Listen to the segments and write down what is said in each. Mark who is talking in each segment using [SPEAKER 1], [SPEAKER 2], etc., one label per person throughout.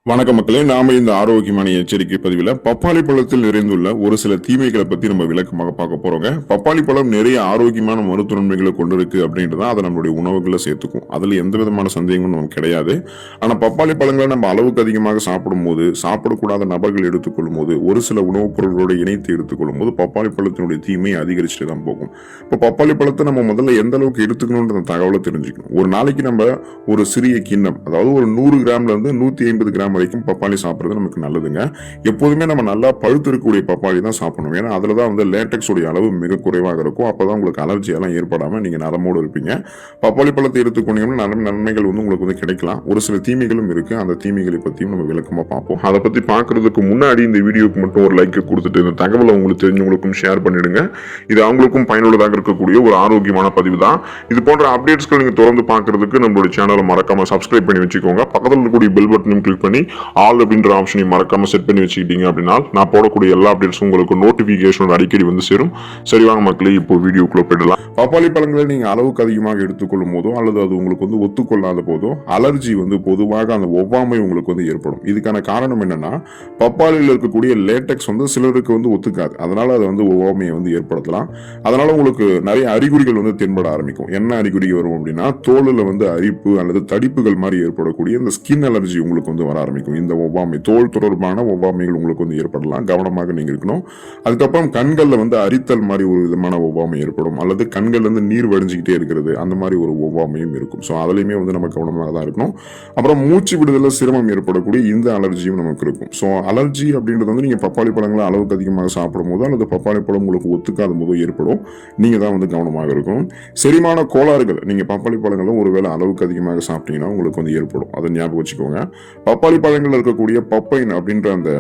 [SPEAKER 1] வணக்க மக்களே, நாம இந்த ஆரோக்கியமான எச்சரிக்கை பதிவில் பப்பாளி பழத்தில் நிறைந்துள்ள ஒரு சில தீமைகளை பத்தி நம்ம விளக்கமாக பார்க்க போறோங்க. பப்பாளி பழம் நிறைய ஆரோக்கியமான மருத்துவ நன்மைகளை கொண்டிருக்கு அப்படின்றத அதை நம்மளுடைய உணவுகளை சேர்த்துக்கும். அதுல எந்த விதமான சந்தேகமும் நமக்கு கிடையாது. ஆனா பப்பாளி பழங்களை நம்ம அளவுக்கு அதிகமாக சாப்பிடும் போது, சாப்பிடக்கூடாத நபர்கள் எடுத்துக்கொள்ளும் போது, ஒரு சில உணவுப் பொருட்களோட இணைத்து எடுத்துக்கொள்ளும் போது பப்பாளி பழத்தினுடைய தீமை அதிகரிச்சுட்டு தான் போகும். இப்போ பப்பாளி பழத்தை நம்ம முதல்ல எந்த அளவுக்கு எடுத்துக்கணும்ன்ற தகவலை தெரிஞ்சுக்கணும். ஒரு நாளைக்கு நம்ம ஒரு சிறிய கிண்ணம், அதாவது ஒரு 100 கிராம்ல இருந்து 150 கிராம் வரைக்கும் பப்பாளி சாப்பிடுறது நமக்கு நல்லதுங்க. எப்போதுமே நம்ம நல்லா பழுத்து இருக்கக்கூடிய பப்பாளி தான் சாப்பிடணும். ஏன்னா அதுலதான் லேட்டெக்ஸ் உடைய அளவு மிக குறைவாக இருக்கும். அப்பதான் உங்களுக்கு அலர்ஜி எல்லாம் ஏற்படாம நீங்க நலமோடு இருப்பீங்க. பப்பாளி பழத்தை எடுத்துக்கொண்டீங்கன்னா நன்மைகள் உங்களுக்கு கிடைக்கலாம். ஒரு சில தீமைகளும் இருக்கு. அந்த தீமைகளை பத்தியும் நம்ம விளக்கமா பார்ப்போம். அதை பத்தி பாக்குறதுக்கு முன்னாடி இந்த வீடியோக்கு மட்டும் ஒரு லைக் கொடுத்துட்டு இந்த தகவலை உங்களுக்கு தெரிஞ்சவங்களுக்கும் ஷேர் பண்ணிடுங்க. இது அவங்களுக்கும் பயனுள்ளதாக இருக்கக்கூடிய ஒரு ஆரோக்கியமான பதிவு தான். இது போன்ற அப்டேட்ஸ்கள் நீங்க தொடர்ந்து பாக்குறதுக்கு நம்மளுடைய சேனலை மறக்காம சப்ஸ்கிரைப் பண்ணி வச்சுக்கோங்க. பக்கத்தில் இருக்கக்கூடிய பெல் பட்டனும் கிளிக் பண்ணி ஆல் அப்படின்ற ஆப்ஷனை மறக்காம செட் பண்ணி வச்சுக்கிட்டீங்க அப்படின்னா நான் போடக்கூடிய எல்லா அப்டேட்ஸும் உங்களுக்கு நோட்டிபிகேஷன் அடிக்கடி வந்து சேரும். சரி வாங்க மக்களே, இப்போ வீடியோக்குள்ள போயிடலாம். பப்பாளி பழங்களை நீங்க அளவுக்கு அதிகமாக எடுத்துக்கொள்ளும் போதோ அல்லது அது உங்களுக்கு ஒத்துக்கொள்ளாத போதோ அலர்ஜி பொதுவாக அந்த ஒவ்வாமை உங்களுக்கு ஏற்படும். இதுக்கான காரணம் என்னன்னா, பப்பாளியில் இருக்கக்கூடிய லேட்டெக்ஸ் சிலருக்கு ஒத்துக்காது. அதனால அது ஒவ்வாமையை ஏற்படுத்தலாம். அதனால உங்களுக்கு நிறைய அறிகுறிகள் தென்பட ஆரம்பிக்கும். என்ன அறிகுறி வரும் அப்படின்னா, தோலில் அரிப்பு அல்லது தடிப்புகள் மாதிரி ஏற்படக்கூடிய இந்த ஸ்கின் அலர்ஜி உங்களுக்கு வர ஆரம்பிக்கும். இந்த ஒவ்வாமை, தோல் தொடர்பான ஒவ்வாமைகள் உங்களுக்கு ஏற்படலாம். கவனமாக நீங்க இருக்கணும். அதுக்கப்புறம் கண்கள்ல அரித்தல் மாதிரி ஒரு விதமான ஒவ்வாமை ஏற்படும். அல்லது கண்கள்ல நீர் வடிஞ்சுக்கிட்டே இருக்கிறது, அந்த மாதிரி ஒரு ஒவ்வாமையும் இருக்கும். ஸோ அதுலயுமே நம்ம கவனமாக தான் இருக்கணும். அப்புறம் மூச்சு விடுதல சிரமம் ஏற்படக்கூடிய இந்த அலர்ஜியும் நமக்கு இருக்கும். ஸோ அலர்ஜி அப்படின்றது நீங்க பப்பாளி பழங்களை அளவுக்கு அதிகமாக சாப்பிடும் போதோ அல்லது பப்பாளி பழம் உங்களுக்கு ஒத்துக்காத போதோ ஏற்படும். நீங்க தான் கவனமாக இருக்கணும். செரிமான கோளாறுகள் நீங்க பப்பாளி பழங்களும் ஒருவேளை அளவுக்கு அதிகமாக சாப்பிட்டீங்கன்னா உங்களுக்கு ஏற்படும். அதை ஞாபகம் வச்சுக்கோங்க. பப்பாளி பழங்கள் இருக்கக்கூடிய பப்பைன் அப்படின்ற அந்த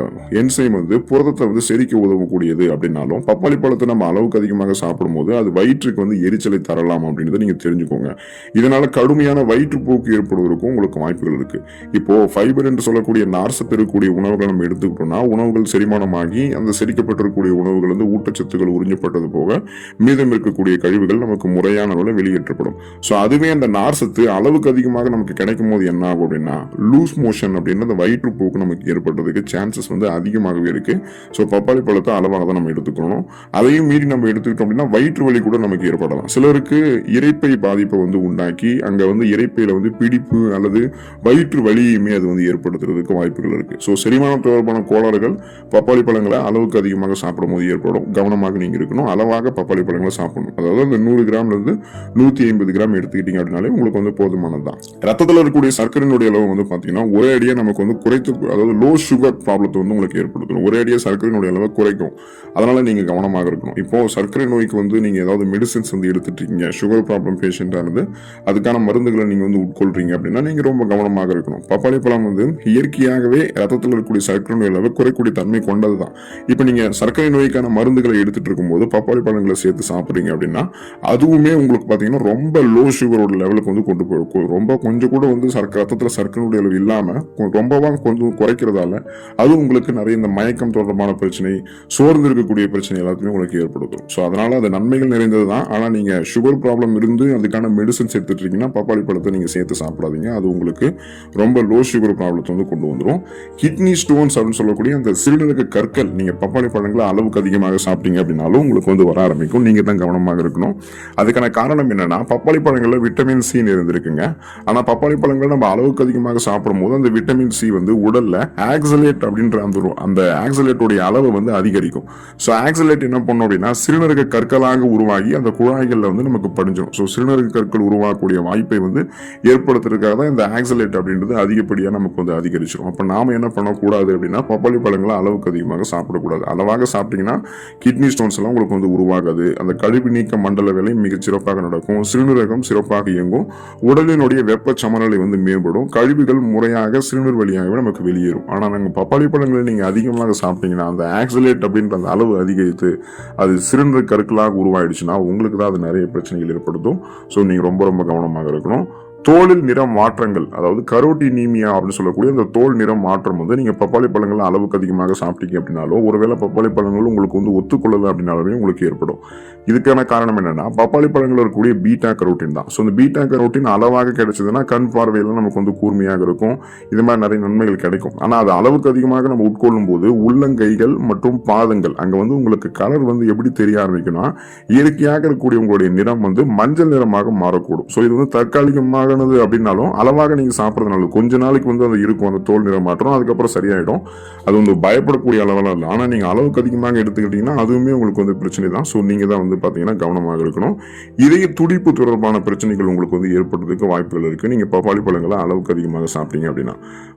[SPEAKER 1] என்சைம் புரதத்தை செரிக்க உதவக்கூடியது அப்படின்னாலும் பப்பாளி பழத்தை நம்ம அளவுக்கு அதிகமாக சாப்பிடும் போது அது வயிற்றுக்கு எரிச்சலை தரலாம் அப்படின்றத நீங்க தெரிஞ்சுக்கோங்க. இதனால கடுமையான வயிற்றுப்போக்கு ஏற்படுவதற்கும் உங்களுக்கு வாய்ப்புகள் இருக்கு. இப்போ ஃபைபர் என்று சொல்லக்கூடிய நார்சத்து இருக்கக்கூடிய உணவுகளை நம்ம எடுத்துக்கிட்டோம்னா உணவுகள் செரிமானமாகி அந்த செரிக்கப்பட்டிருக்கக்கூடிய உணவுகள் ஊட்டச்சத்துக்கள் உறிஞ்சப்பட்டது போக மீதம் இருக்கக்கூடிய கழிவுகள் நமக்கு முறையான அளவில் வெளியேற்றப்படும். ஸோ அதுவே அந்த நார்சத்து அளவுக்கு அதிகமாக நமக்கு கிடைக்கும் போது என்ன ஆகும் அப்படின்னா, லூஸ் மோஷன் அப்படின்னு அந்த வயிற்றுப்போக்கு நமக்கு ஏற்படுறதுக்கு சான்சஸ் அதிகமாகவே இருக்கு. ஸோ பப்பாளி பழத்தை அளவாக தான் நம்ம எடுத்துக்கணும். அதையும் மீறி நம்ம எடுத்துக்கிட்டோம் அப்படின்னா வயிற்று வலி கூட நமக்கு ஏற்படலாம். சிலருக்கு இரைப்பை பாதிப்பை உண்டாக்கி அங்க இரைப்பையில பிடிப்பு அல்லது வயிற்று வலியுமே அது ஏற்படுத்துறதுக்கு வாய்ப்புகள் இருக்கு. ஸோ செரிமானம் தொடர்பான கோளாறுகள் பப்பாளி பழங்களை அளவுக்கு அதிகமாக சாப்பிடும் போது ஏற்படும். கவனமாக நீங்க இருக்கணும். அளவாக பப்பாளி பழங்களை சாப்பிடணும். அதாவது அந்த 100 கிராம்ல இருந்து 150 கிராம் எடுத்துக்கிட்டீங்க அப்படின்னாலே உங்களுக்கு போதுமானதுதான். ரத்தத்தில் இருக்கக்கூடிய சர்க்கரையினுடைய அளவு பாத்தீங்கன்னா ஒரே அடியா நமக்கு குறைத்து, அதாவது லோ சுகர் ப்ராப்ளத்தை உங்களுக்கு ஏற்படுத்தும். ஒரே அடியா சர்க்கரையினுடைய அளவை குறைக்கும். அதனால நீங்க கவனமாக இருக்கணும். இப்போ சர்க்கரை நோய்க்கு நீங்க ஏதாவது மெடிசின்ஸ் எடுத்துட்டு இருக்கீங்க, சுகர் ப்ராப்ளம் பேஷண்டா இருந்து அதுக்கான மருந்துகளை நீங்க உட்கொள்றீங்க அப்படின்னா நீங்க ரொம்ப கவனமாக இருக்கணும். பப்பாளி பழம் இயற்கையாகவே ரத்தத்தில் இருக்கக்கூடிய சர்க்கரை நோய் அளவை குறைக்கூடிய தன்மை கொண்டதுதான். இப்போ நீங்க சர்க்கரை நோய்க்கான மருந்துகளை எடுத்துட்டு இருக்கும்போது பப்பாளி பழங்களை சேர்த்து சாப்பிடுறீங்க அப்படின்னா அதுவுமே உங்களுக்கு பாத்தீங்கன்னா ரொம்ப லோ சுகரோட லெவலுக்கு கொண்டு போய் ரொம்ப கொஞ்சம் கூட ரத்தத்தில் சர்க்கரை நோய் அளவு இல்லாம ரொம்பவா கொஞ்சம் குறைக்கிறதால அது உங்களுக்கு நிறைய இந்த மயக்கம் தொடர்பான பிரச்சனை, சோர்ந்து இருக்கக்கூடிய பிரச்சனை எல்லாத்தையுமே உங்களுக்கு ஏற்படுத்தும். ஸோ அதனால அது நன்மைகள் நிறைந்தது தான். ஆனால் நீங்க சுகர் ப்ராப்ளம் இருந்து அதுக்கான மெடிசன்ஸ் எடுத்துட்டு இருக்கீங்கன்னா பப்பாளி பழத்தை நீங்க சேர்த்து சாப்பிடாதீங்க. அது உங்களுக்கு ரொம்ப லோ சுகர் ப்ராப்ளத்தை கொண்டு வந்துடும். கிட்னி ஸ்டோன்ஸ் அப்படின்னு சொல்லக்கூடிய அந்த சிறுநீரக கற்கள் நீங்க பப்பாளி பழங்களை அளவுக்கு அதிகமாக சாப்பிட்டீங்க அப்படின்னாலும் உங்களுக்கு வர ஆரம்பிக்கும். நீங்க தான் கவனமாக இருக்கணும். அதுக்கான காரணம் என்னன்னா, பப்பாளி பழங்கள்ல விட்டமின் சி இருந்திருக்குங்க. ஆனா பப்பாளி பழங்களை நம்ம அளவுக்கு அதிகமாக சாப்பிடும் போது அந்த விட்டமின் சி உடல்ல ஆக்சலேட் அப்படின்ற அந்த ஆக்சலேட்டோடைய அளவு அதிகரிக்கும். ஸோ ஆக்சலேட் என்ன பண்ணும் அப்படின்னா சிறுநீரக கற்களாக உருவாகி அந்த குழாய்கள்ல நமக்கு படிஞ்சிடும். ஸோ சிறுநீரக கற்கள் உருவாகக்கூடிய வாய்ப்பை ஏற்படுத்துறதுக்காக தான் இந்த ஆக்சலேட் அப்படின்றது அதிகப்படியாக நமக்கு அதிகரிச்சிடும். அப்ப நாம என்ன பண்ணக்கூடாது அப்படின்னா பப்பாளி பழங்களை அளவுக்கு அதிகமாக சாப்பிடக்கூடாது. அளவாக சாப்பிட்டீங்கன்னா கிட்னி ஸ்டோன்ஸ் எல்லாம் உங்களுக்கு உருவாகாது. அந்த கழிவு நீக்க மண்டல வேலை மிகச் சிறப்பாக நடக்கும். சிறுநீரகம் சிறப்பாக இயங்கும். உடலினுடைய வெப்ப சமநிலை மேம்படும். கழிவுகள் முறையாக சிறுநீர் வழியாகவே நமக்கு வெளியேறும். ஆனா நாங்க பப்பாளி பழங்களை நீங்க அதிகமாக சாப்பிட்டீங்கன்னா அந்த ஆக்சலேட் அப்படின்ற அந்த அளவு அதிகரித்து அது சிறுநீர் கற்களாக உருவாயிடுச்சுன்னா உங்களுக்கு தான் அது நிறைய பிரச்சனைகள் ஏற்படுத்தும். ஸோ நீங்க ரொம்ப ரொம்ப கவனமாக இருக்கணும். தோலில் நிற மாற்றங்கள், அதாவது கரோட்டினீமியா அப்படின்னு சொல்லக்கூடிய அந்த தோல் நிற மாற்றம் வந்து நீங்க பப்பாளி பழங்கள் அளவுக்கு அதிகமாக சாப்பிட்டீங்க அப்படின்னாலோ, ஒருவேளை பப்பாளி பழங்கள் உங்களுக்கு வந்து ஒத்துக்கொள்ளல அப்படின்னாலுமே உங்களுக்கு ஏற்படும். இதுக்கான காரணம் என்னன்னா, பப்பாளி பழங்கள் இருக்கக்கூடிய பீட்டா கரோட்டின் தான். ஸோ இந்த பீட்டா கரோட்டின் அளவாக கிடைச்சதுன்னா கண் பார்வையில நமக்கு வந்து கூர்மையாக இருக்கும். இது மாதிரி நிறைய நன்மைகள் கிடைக்கும். ஆனா அது அளவுக்கு அதிகமாக நம்ம உட்கொள்ளும் போது உள்ளங்கைகள் மற்றும் பாதங்கள் அங்க வந்து உங்களுக்கு கலர் வந்து எப்படி தெரிய ஆரம்பிக்கும்னா, இயற்கையாக இருக்கக்கூடிய உங்களுடைய நிறம் வந்து மஞ்சள் நிறமாக மாறக்கூடும். ஸோ இது வந்து தற்காலிகமாக அப்படின்னாலும் அளவாக நீங்க சாப்பிட்றதுனால கொஞ்ச நாளைக்கு வந்து அது இருக்கும், அந்த தோல் நிறம் மாற்றம், அதுக்கப்புறம் சரியாயிடும். அது வந்து பயப்படக்கூடிய அளவெல்லாம் இல்லை. ஆனா நீங்க அளவுக்கு அதிகமாக எடுத்துக்கிட்டீங்கன்னா அதுவுமே உங்களுக்கு வந்து பிரச்சனை தான். ஸோ நீங்க தான் வந்து பாத்தீங்கன்னா கவனமாக இருக்கணும். இதய துடிப்பு தொடர்பான பிரச்சனைகள் உங்களுக்கு வந்து ஏற்படுறதுக்கு வாய்ப்புகள் இருக்கு, நீங்க பப்பாளி பழங்களை அளவுக்கு அதிகமாக சாப்பிட்டீங்க அப்படின்னா.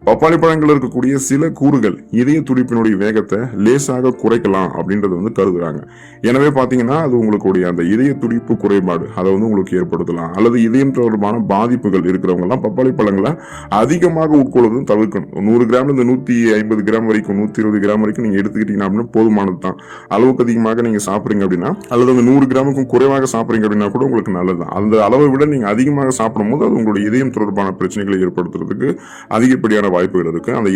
[SPEAKER 1] பப்பாளி பழங்கள் இருக்கக்கூடிய சில கூறுகள் இதய துடிப்பினுடைய வேகத்தை லேசாக குறைக்கலாம் அப்படின்றது வந்து கருதுறாங்க. எனவே பாத்தீங்கன்னா அது உங்களுடைய அந்த இதய துடிப்பு குறைபாடு அதை வந்து உங்களுக்கு ஏற்படுத்தலாம். அல்லது இதயம் தொடர்பான பாதிப்புகள் இருக்கிறவங்க எல்லாம் பப்பாளி பழங்களை அதிகமாக உட்கொள்வதும் தவிர்க்கணும். 100 கிராம்ல இருந்து 150 கிராம் வரைக்கும் 120 கிராம் வரைக்கும் நீங்க எடுத்துக்கிட்டீங்கன்னா அப்படின்னா போதுமானது தான். அளவுக்கு அதிகமாக நீங்க சாப்பிடுறீங்க அப்படின்னா, அல்லது 100 கிராமுக்கும் குறைவாக சாப்பிடுறீங்க அப்படின்னா கூட உங்களுக்கு நல்லது. அந்த அளவை விட நீங்க அதிகமாக சாப்பிடும் போது அது உங்களுடைய இதயம் தொடர்பான பிரச்சனைகளை ஏற்படுத்துறதுக்கு அதிகப்படியான வாய்ப்புகள் இருக்கு. அந்த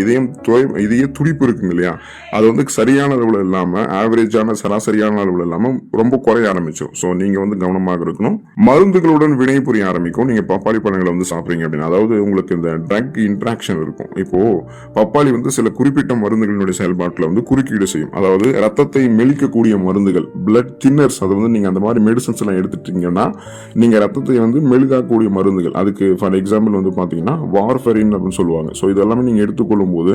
[SPEAKER 1] இதய துடிப்பு இருக்குங்க இல்லையா, அது வந்து சரியான அளவுல இல்லாம ஆவரேஜான சராசரியான அளவுல இல்லாம ரொம்ப குறைய ஆரம்பிச்சோம். ஸோ நீங்க வந்து கவனமாக இருக்கணும். மருந்துகளுடன் வினை புரிய ஆரம்பிக்கும் நீங்க பப்பாளி பழங்களை வந்து சாப்பிடுறீங்க அப்படின்னா. அதாவது உங்களுக்கு இந்த ட்ரக் இன்ட்ராக்ஷன் இருக்கும். இப்போ பப்பாளி வந்து சில குறிப்பிட்ட மருந்துகளினுடைய செயல்பாட்டில் வந்து குறுக்கீடு செய்யும். அதாவது ரத்தத்தை மெலிக்கக்கூடிய மருந்துகள், பிளட் தின்னர்ஸ், அது வந்து நீங்க அந்த மாதிரி மெடிசன்ஸ் எல்லாம் எடுத்துட்டீங்கன்னா நீங்க ரத்தத்தை வந்து மெலிதாக்கக்கூடிய மருந்துகள், அதுக்கு ஃபார் எக்ஸாம்பிள் வந்து பாத்தீங்கன்னா வார்ஃபரின் அப்படின்னு சொல்லுவாங்க. ஸோ இதெல்லாமே நீங்க எடுத்துக்கொள்ளும் போது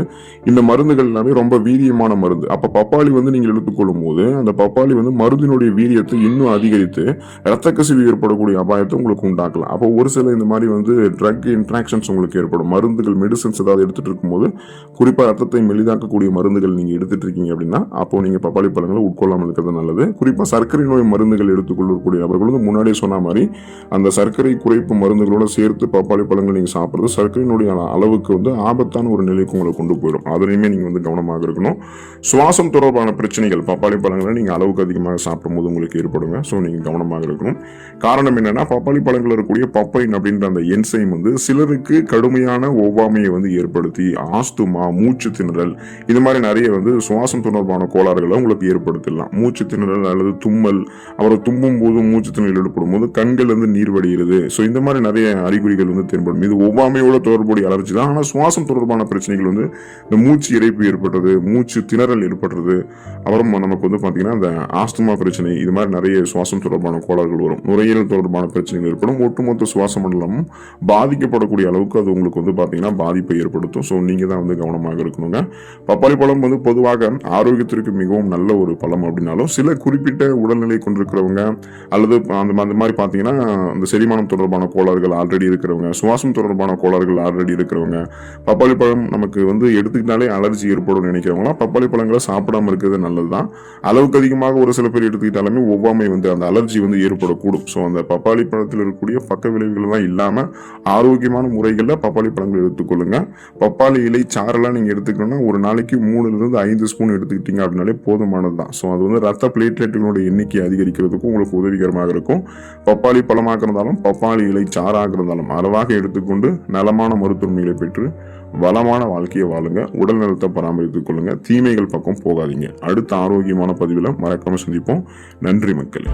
[SPEAKER 1] இந்த மருந்துகள் எல்லாமே ரொம்ப வீரியமான மருந்து. அப்ப பப்பாளி வந்து நீங்க எடுத்துக்கொள்ளும் போது அந்த பப்பாளி வந்து மருந்தினுடைய வீரியத்தை இன்னும் அதிகரித்து ரத்த கசிவு ஏற்படக்கூடிய அபாயத்தை உங்களுக்கு உண்டாக்கலாம். அப்போ ஒரு சில இந்த மாதிரி வந்து ட்ரக் இன்ட்ராக்ஷன்ஸ் உங்களுக்கு ஏற்படும். மருந்துகள், மெடிசன்ஸ் ஏதாவது எடுத்துட்டு இருக்கும்போது, குறிப்பா ரத்தத்தை மெலிதாக்கக்கூடிய மருந்துகள் நீங்க எடுத்துட்டு இருக்கீங்க அப்படின்னா அப்போ நீங்க பப்பாளி பழங்களை உட்கொள்ளாமல் இருக்கிறது நல்லது. குறிப்பா சர்க்கரை நோய் மருந்துகள் எடுத்துக்கொள்ளக்கூடிய அவர்கள் வந்து முன்னாடியே சொன்ன மாதிரி அந்த சர்க்கரை குறைப்பு மருந்துகளோட சேர்த்து பப்பாளி பழங்கள் நீங்க சாப்பிடுறது சர்க்கரையினுடைய அளவுக்கு வந்து ஆபத்தான ஒரு நிலைக்கு உங்களை கொண்டு போயிடும். அதனையுமே நீங்க வந்து கவனமாக இருக்கணும். சுவாசம் தொடர்பான பிரச்சனைகள் பப்பாளி பழங்களை நீங்க அளவுக்கு அதிகமாக சாப்பிடும் போது உங்களுக்கு ஏற்படுங்க. ஸோ நீங்க கவனமாக இருக்கணும். காரணம் என்னன்னா, பப்பாளி பழங்கள் இருக்கக்கூடிய பப்பைன் அப்படின்ற அந்த என்சைம் வந்து சிலருக்கு கடுமையான ஒவ்வாமையை வந்து ஏற்படுத்தி ஆஸ்துமா, மூச்சு திணறல், இது மாதிரி நிறைய வந்து சுவாசம் தொடர்பான கோளாறுகளை உங்களுக்கு ஏற்படுத்தலாம். மூச்சு திணறல் அல்லது தும்மல், அப்புறம் தும்பும் போது மூச்சு திணறல் ஏற்படும் போது கண்கள் வந்து நீர் வடிகிறது. ஸோ இந்த மாதிரி நிறைய அறிகுறிகள் வந்து தென்படும். இது ஒவ்வாமையோட தொடர்புடைய அலர்ஜி தான். ஆனால் சுவாசம் தொடர்பான பிரச்சனைகள் வந்து இந்த மூச்சு இறைப்பு ஏற்படுறது, மூச்சு திணறல் ஏற்படுறது, அப்புறம் நமக்கு வந்து பார்த்தீங்கன்னா இந்த ஆஸ்துமா பிரச்சனை, இது மாதிரி நிறைய சுவாசம் தொடர்பான கோளாறுகள் வரும். நுரையீரல் தொடர்பான பிரச்சனைகள் ஏற்படும். ஒட்டுமொத்த சுவாச மண்டலமும் பாதிக்கப்படக்கூடிய அளவுக்கு அது உங்களுக்கு வந்து பார்த்தீங்கன்னா பாதிப்பை ஏற்படுத்தும். ஸோ நீங்க தான் வந்து கவனமாக இருக்கணுங்க. பப்பாளி பழம் வந்து பொதுவாக ஆரோக்கியத்திற்கு மிகவும் நல்ல ஒரு பழம் அப்படின்னாலும் சில குறிப்பிட்ட உடல்நிலை கொண்டிருக்கிறவங்க அல்லது அந்த மாதிரி பார்த்தீங்கன்னா அந்த செரிமானம் தொடர்பான கோளாறுகள் ஆல்ரெடி இருக்கிறவங்க, சுவாசம் தொடர்பான கோளாறுகள் ஆல்ரெடி இருக்கிறவங்க, பப்பாளி பழம் நமக்கு வந்து எடுத்துக்கிட்டாலே அலர்ஜி ஏற்படும் நினைக்கிறவங்களாம் பப்பாளி பழங்களை சாப்பிடாம இருக்கிறது நல்லதுதான். அளவுக்கு அதிகமாக ஒரு சில பேர் எடுத்துக்கிட்டாலுமே ஒவ்வாமை வந்து அந்த அலர்ஜி வந்து ஏற்படக்கூடும். ஸோ அந்த பப்பாளி பழத்தில் இருக்கக்கூடிய பக்க விளைவுகள் எல்லாம் இல்லாம ஆரோக்கியமான முறைகளில் பப்பாளி பழங்கள் எடுத்துக்கொள்ளுங்க. பப்பாளி இலை சாரெல்லாம் நீங்க எடுத்துக்கணும்னா ஒரு நாளைக்கு 3-5 ஸ்பூன் எடுத்துக்கிட்டீங்க அப்படின்னாலே போதுமானதுதான். ஸோ அது வந்து ரத்த பிளேட்லெட்டுகளோட எண்ணிக்கை அதிகரிக்கிறதுக்கும் உங்களுக்கு உதவிகரமாக இருக்கும். பப்பாளி பழமாக இருந்தாலும் பப்பாளி இலை சாராக இருந்தாலும் அளவாக எடுத்துக்கொண்டு நலமான மருத்துவமைகளை பெற்று வளமான வாழ்க்கையை வாழுங்க. உடல் நலத்தை பராமரித்துக் கொள்ளுங்க. தீமைகள் பக்கம் போகாதீங்க. அடுத்த ஆரோக்கியமான பதிவில் மறக்காம சந்திப்போம். நன்றி மக்களே.